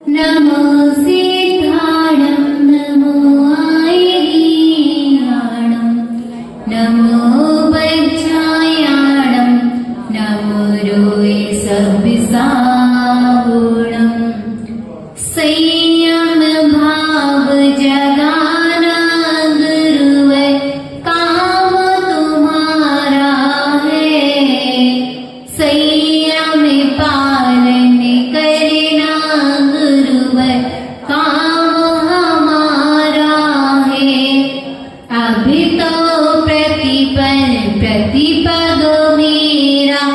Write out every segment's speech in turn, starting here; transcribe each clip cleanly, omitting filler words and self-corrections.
नमो सिद्धाणं नमो आयर्याणं नमो वज्रायाणं नमो रोयसविसागुणं संयम भाव जगाना गुरुवर काम तुम्हारा है संयम पालन करना गुरुवर काम हमारा है अभी तो प्रतिपल प्रतिपदो मेरा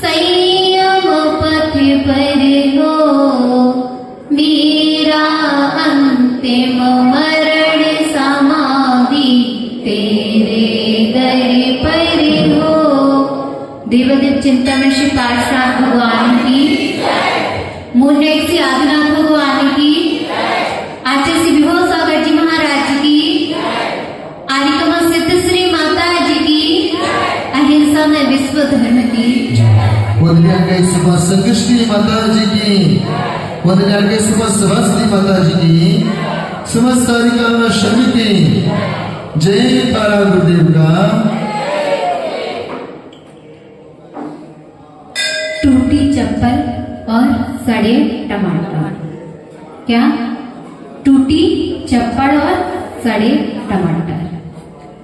संयम पथ पर हो मेरा अंतिम मरण समाधि तेरे दर पर हो। देवदेव चिंतन श्री पार्श्वनाथ भगवान की, मुन्नेक श्री आदिनाथ भगवान की, आचार्य श्री विभव सागर जी महाराज की, आर्यकमा सिद्ध श्री माता जी की, अहिंसा में विश्व धर्म की, वंदनीय सुबह संकष्टी माता जी की, वंदनीय सुबह सवास्ती माता जी की, समस्त आर्यकमा शर्मी की, जय तारा गुरुदेव का। टूटी चप्पल और सड़े टमाटर। क्या? टूटी चप्पल और सड़े टमाटर।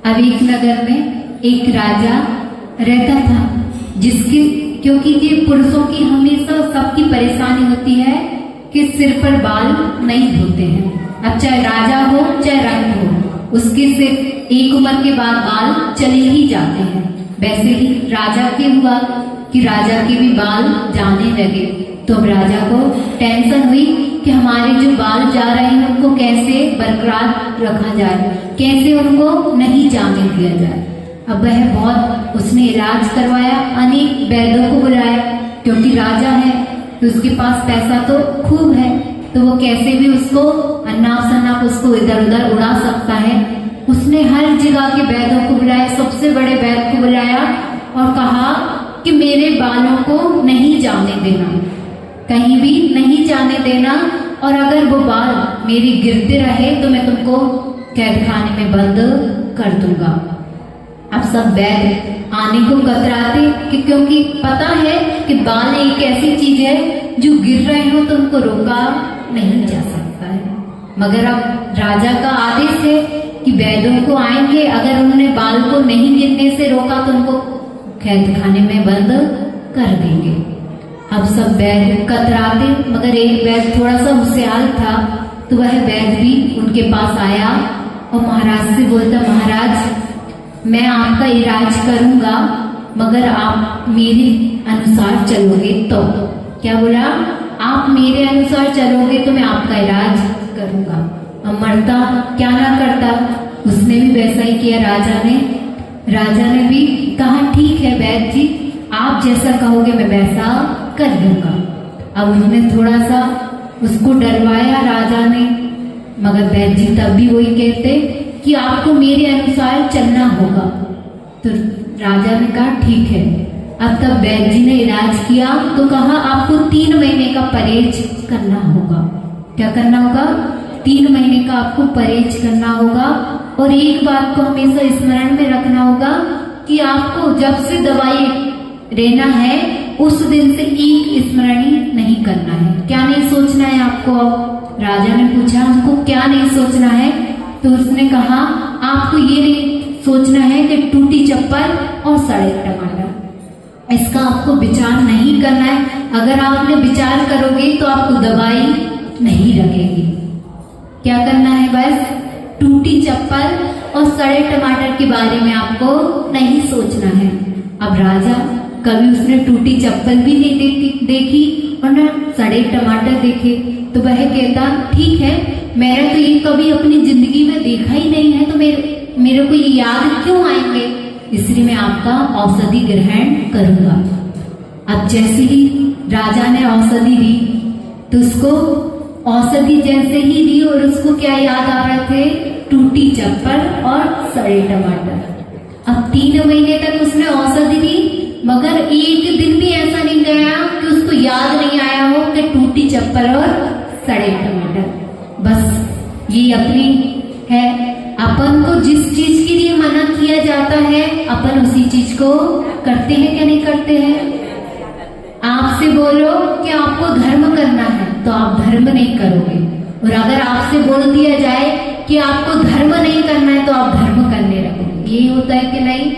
अब एक नगर में एक राजा रहता था जिसके क्योंकि ये पुरुषों की हमेशा सबकी परेशानी होती है कि सिर पर बाल नहीं धोते हैं। अब चाहे राजा हो चाहे रंग हो, उसके सिर एक उम्र के बाद बाल चले ही जाते हैं। वैसे ही राजा के हुआ कि राजा के भी बाल जाने लगे। तो अब राजा को टेंशन हुई कि हमारे जो बाल जा रहे हैं उनको कैसे बरकरार रखा जाए, कैसे उनको नहीं जाने दिया जाए। अब वह बहुत उसने इलाज करवाया, अनेक वैद्यों को बुलाया, क्योंकि राजा है तो उसके पास पैसा तो खूब है, तो वो कैसे भी उसको अन्नाप शन्नाप उसको इधर उधर उड़ा सकता है। उसने हर जगह के वैद्यों को बुलाया, सबसे बड़े वैद्य को बुलाया और कहा कि मेरे बालों को नहीं जाने देना, कहीं भी नहीं जाने देना, और अगर वो बाल मेरी गिरते रहे तो मैं तुमको कैद खाने में बंद कर दूंगा। अब सब वैद्य आने को कतराते कि क्योंकि पता है कि बाल एक ऐसी चीज है जो गिर रहे हो तो उनको रोका नहीं जा सकता है। मगर अब राजा का आदेश है कि वैद्यों को आएंगे, अगर उन्होंने बाल को नहीं गिरने से रोका तो उनको कैद खाने में बंद कर देंगे। अब सब वैद्य कतराते, मगर एक वैद्य थोड़ा सा होशियार था, तो वह वैद्य भी उनके पास आया और महाराज से बोलता, महाराज मैं आपका इलाज करूंगा मगर आप मेरे अनुसार चलोगे तो। क्या बोला? आप मेरे अनुसार चलोगे तो मैं आपका इलाज करूंगा। अब मरता क्या ना करता, उसने भी वैसा ही किया। राजा ने भी कहा ठीक है वैद्य जी, आप जैसा कहोगे मैं वैसा कर दूंगा। अब उसने थोड़ा सा उसको डरवाया राजा ने, मगर वैद्य जी तब भी वही कहते कि आपको मेरे अनुसार चलना होगा। तो राजा ने कहा ठीक है। अब तब वैद्य जी ने इलाज किया तो कहा आपको 3 महीने का परहेज करना होगा। क्या करना होगा? 3 महीने का आपको परहेज करना होगा। और एक बात को हमेशा स्मरण में रखना होगा कि आपको जब से दवाई लेना है उस दिन से एक स्मरण नहीं करना है। क्या नहीं सोचना है आपको? राजा ने पूछा हमको क्या नहीं सोचना है? तो उसने कहा आपको ये नहीं सोचना है कि टूटी चप्पल और सड़े टमाटर, इसका आपको विचार नहीं करना है। अगर आपने विचार करोगे तो आपको दवाई नहीं लगेगी। क्या करना है? बस टूटी चप्पल और सड़े टमाटर के बारे में आपको नहीं सोचना है। अब राजा कभी उसने टूटी चप्पल भी नहीं देखी और न सड़े टमाटर देखे, तो वह कहता ठीक है, मैंने तो ये कभी अपनी जिंदगी में देखा ही नहीं है, तो मेरे को ये याद क्यों आएंगे, इसलिए मैं आपका औषधि ग्रहण करूंगा। अब जैसे ही राजा ने औषधि दी तो उसको औषधि जैसे ही दी और उसको क्या याद आ रहे थे? टूटी चप्पल और सड़े टमाटर। अब 3 महीने तक उसने औषधि दी, मगर एक दिन भी ऐसा नहीं गया कि उसको याद नहीं आया हो कि टूटी चप्पल और सड़े टमाटर। बस ये अपनी है, अपन को जिस चीज के लिए मना किया जाता है अपन उसी चीज को करते हैं क्या नहीं करते हैं। आपसे बोलो कि आपको धर्म करना है तो आप धर्म नहीं करोगे, और अगर आपसे बोल दिया जाए कि आपको धर्म नहीं करना है तो आप धर्म करने लगोगे। ये होता है कि नहीं।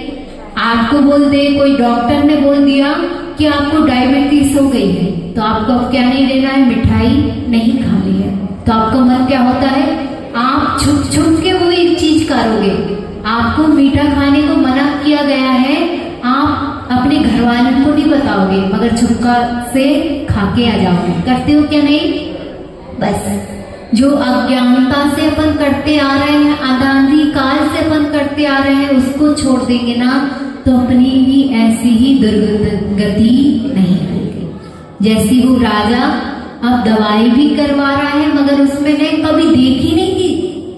आपको बोल दे, कोई डॉक्टर ने बोल दिया कि आपको डायबिटीज हो गई है तो आपको अब क्या नहीं लेना है, मिठाई नहीं खानी है, तो आपका मन क्या होता है, आप छुप छुप के वो एक चीज करोगे। आपको मीठा खाने को मना किया गया है, आप अपने घर वालों को नहीं बताओगे मगर छुपका से खा के आ जाओगे। करते हो क्या नहीं। बस जो अज्ञानता से अपन करते आ रहे हैं, अनादि काल से अपन करते आ रहे हैं, उसको छोड़ देंगे ना तो अपनी भी ऐसी ही दुर्गति नहीं होगी। जैसी वो राजा अब दवाई भी करवा रहा है मगर उसमें ने कभी देखी नहीं थी,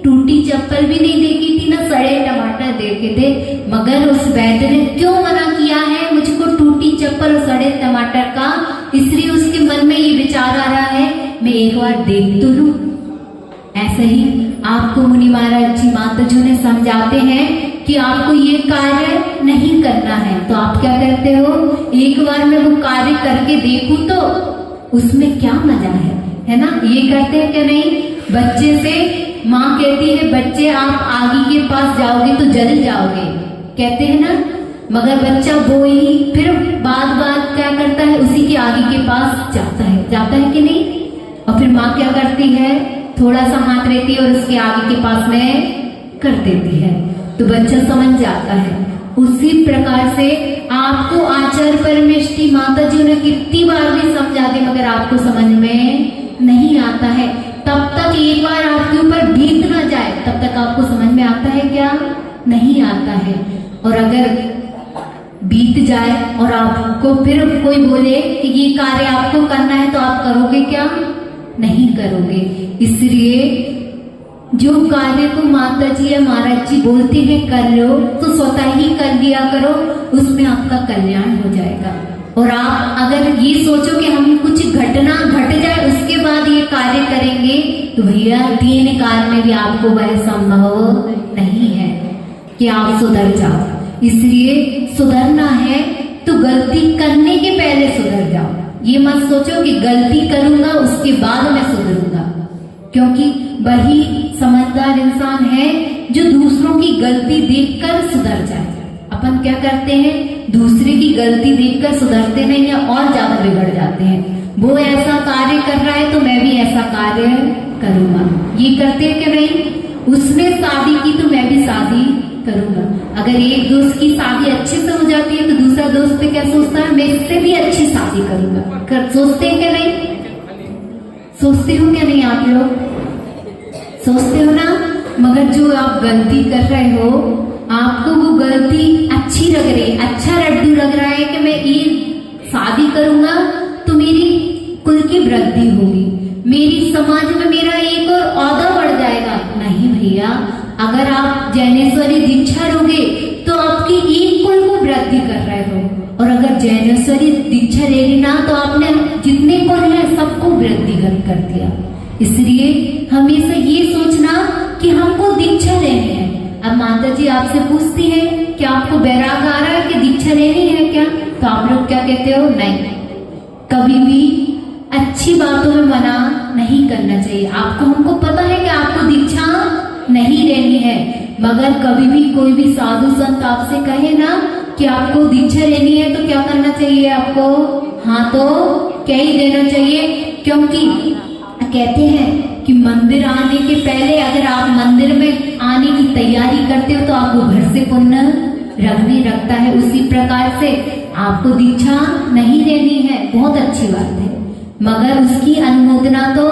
टूटी चप्पल भी नहीं देखी थी, ना सड़े टमाटर देखे थे, मगर उस वैद्य ने क्यों मना किया है मुझको टूटी चप्पल और सड़े टमाटर का, इसलिए उसके मन में ये विचार आ रहा है मैं एक बार देख तो लूं। ऐसे ही आपको मुनि महाराज जी माता जी ने समझाते हैं कि आपको ये कार्य नहीं करना है तो आप क्या करते हो, एक बार मैं वो कार्य करके देखूं तो उसमें क्या मजा है ना। ये करते हैं क्या नहीं। बच्चे से माँ कहती है बच्चे आप आगे के पास जाओगे तो जल जाओगे, कहते हैं ना, मगर बच्चा वो ही फिर बात क्या करता है, उसी के आगे के पास जाता है कि नहीं। और फिर माँ क्या करती है, थोड़ा सा हाथ रहती है और उसके आगे के पास में कर देती है तो बच्चा समझ जाता है। उसी प्रकार से आपको आचार्य परमेष्ठी माता जी ने कितनी बार भी समझा दे मगर आपको समझ में नहीं आता है। तब तक एक बार आपके ऊपर बीत ना जाए तब तक आपको समझ में आता है क्या, नहीं आता है। और अगर बीत जाए और आपको फिर कोई बोले कि ये कार्य आपको करना है तो आप करोगे क्या, नहीं करोगे। इसलिए जो कार्य को माता जी या महाराज जी बोलते हैं कर लो तो स्वतः ही कर लिया करो, उसमें आपका कल्याण हो जाएगा। और आप अगर ये सोचो कि हम कुछ घटना घट जाए उसके बाद ये कार्य करेंगे तो भैया 3 काल में भी आपको वह संभव नहीं है कि आप सुधर जाओ। इसलिए सुधरना है तो गलती करने के पहले सुधर जाओ। ये मत सोचो कि गलती करूंगा उसके बाद मैं सुधरूंगा, क्योंकि वही समझदार इंसान है जो दूसरों की गलती देखकर सुधर जाए। अपन क्या करते हैं, दूसरे की गलती देखकर सुधरते नहीं है और ज्यादा बिगड़ जाते हैं। वो ऐसा कार्य कर रहा है तो मैं भी ऐसा कार्य करूंगा, ये करते हैं कि नहीं। उसने शादी की तो मैं भी शादी करूंगा। अगर एक दोस्त की शादी अच्छे से हो जाती है तो दूसरा दोस्त क्या सोचता है, मैं इससे भी अच्छी शादी करूंगा। सोचते हैं क्या नहीं, सोचते हो क्या नहीं आप लोग, सोचते हो ना। मगर जो आप गलती कर रहे हो आपको वो गलती अच्छी लग रही, अच्छा लड्डू लग रहा है कि मैं ये शादी करूंगा तो मेरी कुल की वृद्धि होगी, मेरी समाज में मेरा एक और औहदा बढ़ जाएगा। नहीं भैया, अगर आप जैनेश्वरी दीक्षा लोगे तो आपकी एक कुल को वृद्धि कर रहे हो, और अगर जैनेश्वरी दीक्षा ले ली ना तो आपने जितने कुल है सबको वृद्धि कर दिया। इसलिए हमेशा ये सोचना कि हमको दीक्षा लेनी है। अब माता जी आपसे पूछती है कि आपको बैराग आ रहा है कि दीक्षा लेनी है क्या, तो आप लोग क्या कहते हो, नहीं। कभी भी अच्छी बातों में मना नहीं करना चाहिए। आपको हमको पता है कि आपको दीक्षा नहीं लेनी है, मगर कभी भी कोई भी साधु संत आपसे कहे ना कि आपको दीक्षा लेनी है तो क्या करना चाहिए आपको, हाँ तो क्या ही देना चाहिए। क्योंकि कहते हैं कि मंदिर आने के पहले अगर आप मंदिर में आने की तैयारी करते हो तो आपको घर से पुण्य रखता है, उसी प्रकार से आपको दीक्षा नहीं लेनी है, बहुत अच्छी बात है, मगर उसकी अनुमोदना तो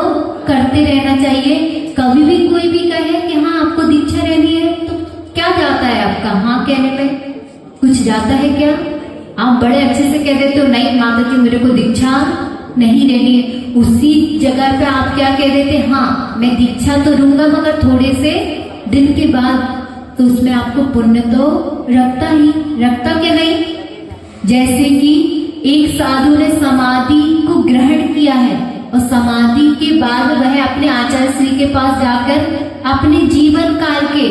करते रहना चाहिए। कभी भी कोई भी कहे कि हाँ आपको दीक्षा लेनी है तो क्या जाता है आपका हाँ कहने में, कुछ जाता है क्या। आप बड़े अच्छे से कह देते हो नहीं माता जी मेरे को दीक्षा नहीं लेनी है, उसी जगह पे आप क्या कह देते, हाँ मैं दीक्षा तो लूंगा मगर थोड़े से दिन के बाद, तो उसमें आपको पुण्य तो रखता क्या नहीं। जैसे कि एक साधु ने समाधि को ग्रहण किया है और समाधि के बाद वह अपने आचार्य श्री के पास जाकर अपने जीवन काल के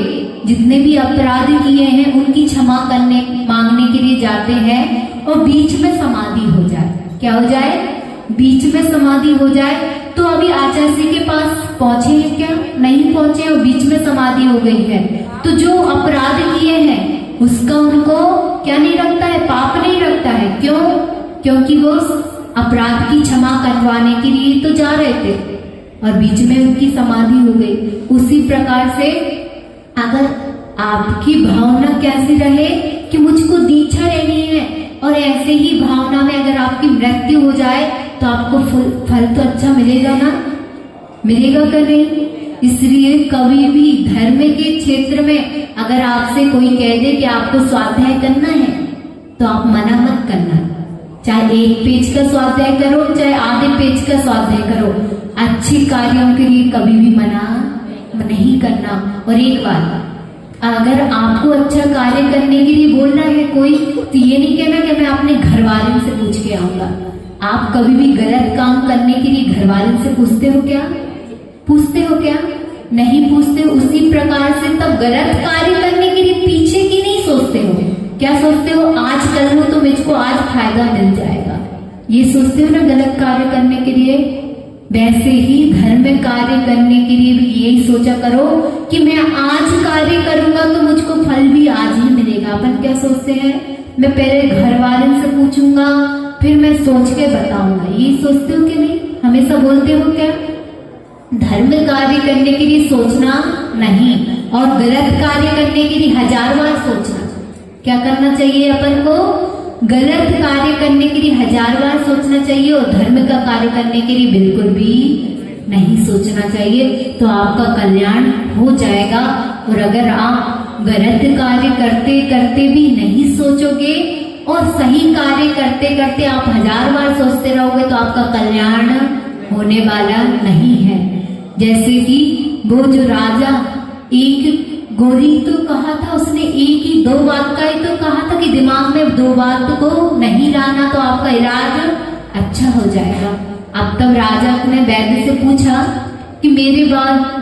जितने भी अपराध किए हैं उनकी क्षमा करने मांगने के लिए जाते हैं और बीच में समाधि हो जाए। क्या हो जाए? बीच में समाधि हो जाए। तो अभी आचार्य श्री के पास पहुंचे हैं क्या? नहीं पहुंचे और बीच में समाधि हो गई है। तो जो अपराध किए हैं उसका उनको क्या नहीं रखता है? पाप नहीं रखता है। क्यों? क्योंकि वो अपराध की क्षमा करवाने के लिए तो जा रहे थे और बीच में उनकी समाधि हो गई। उसी प्रकार से अगर आपकी भावना कैसी रहे कि मुझको दीक्षा लेनी है और ऐसे ही भावना में अगर आपकी मृत्यु हो जाए तो आपको फल तो अच्छा मिलेगा ना? मिलेगा क्या नहीं? इसलिए कभी भी धर्म के क्षेत्र में अगर आपसे कोई कह दे कि आपको स्वाध्याय करना है तो आप मना मत करना। चाहे 1 पेज का स्वाध्याय करो, चाहे आधे पेज का स्वाध्याय करो, अच्छे कार्यों के लिए कभी भी मना नहीं करना। और एक बात, अगर आपको अच्छा कार्य करने के लिए बोल रहा है कोई, तो ये नहीं कहना कि मैं अपने घर वालों से पूछ के आऊंगा। आप कभी भी गलत काम करने के लिए घर वालों से पूछते हो क्या? पूछते हो क्या? नहीं पूछते। उसी प्रकार से तब गलत कार्य करने के लिए पीछे की नहीं सोचते हो। क्या सोचते हो? आज कर लूं तो मुझको आज फायदा मिल जाएगा, ये सोचते हो ना गलत कार्य करने के लिए। वैसे ही धर्म कार्य करने के लिए भी यही सोचा करो कि मैं आज कार्य करूंगा तो मुझको फल भी आज ही मिलेगा। अपन क्या सोचते हैं? मैं पहले घर वालों से पूछूंगा फिर मैं सोच के बताऊंगा। ये सोचते हो कि नहीं? हमेशा बोलते हो क्या? धर्म कार्य करने के लिए सोचना नहीं और गलत कार्य करने के लिए 1000 बार सोचना। क्या करना चाहिए अपन को? गलत कार्य करने के लिए 1000 बार सोचना चाहिए और धर्म का कार्य करने के लिए बिल्कुल भी नहीं सोचना चाहिए। तो आपका कल्याण हो जाएगा। और अगर आप गलत कार्य करते करते भी नहीं सोचोगे और सही कार्य करते करते आप 1000 बार सोचते रहोगे तो आपका कल्याण होने वाला नहीं है। जैसे कि वो जो राजा एक गोरी तो कहा था, उसने एक ही 2 बात का ही तो कहा था कि दिमाग में 2 बात को नहीं लाना तो आपका इलाज अच्छा हो जाएगा। अब तब राजा ने वैद्य से पूछा कि मेरे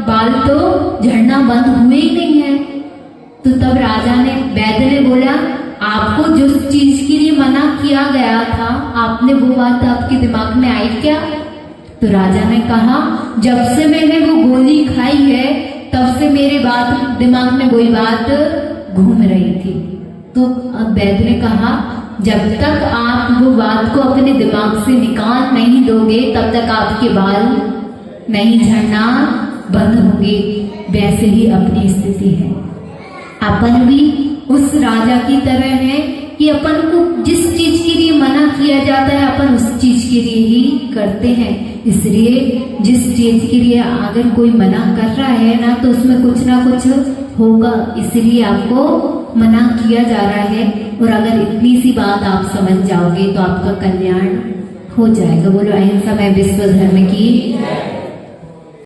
बाल तो झड़ना बंद हुए ही नहीं है। तो तब राजा ने वैद्य ने बोला, आपको जिस चीज के लिए मना किया गया था आपने वो बात आपके दिमाग में आई क्या? तो राजा ने कहा, जब से मैंने वो गोली खाई है तब से मेरे दिमाग में वही बात घूम रही थी। तो अब वैद्य ने कहा, जब तक आप वो बात को अपने दिमाग से निकाल नहीं दोगे तब तक आपके बाल नहीं झड़ना बंद होंगे। वैसे ही अपनी स्थिति है। अपन भी उस राजा की तरह है कि अपन को जिस चीज के लिए मना किया जाता है अपन उस चीज के लिए ही करते हैं। इसलिए जिस चीज के लिए अगर कोई मना कर रहा है ना तो उसमें कुछ ना कुछ होगा, इसलिए आपको मना किया जा रहा है। और अगर इतनी सी बात आप समझ जाओगे तो आपका कल्याण हो जाएगा। बोलो अहिंसा में विश्व धर्म की।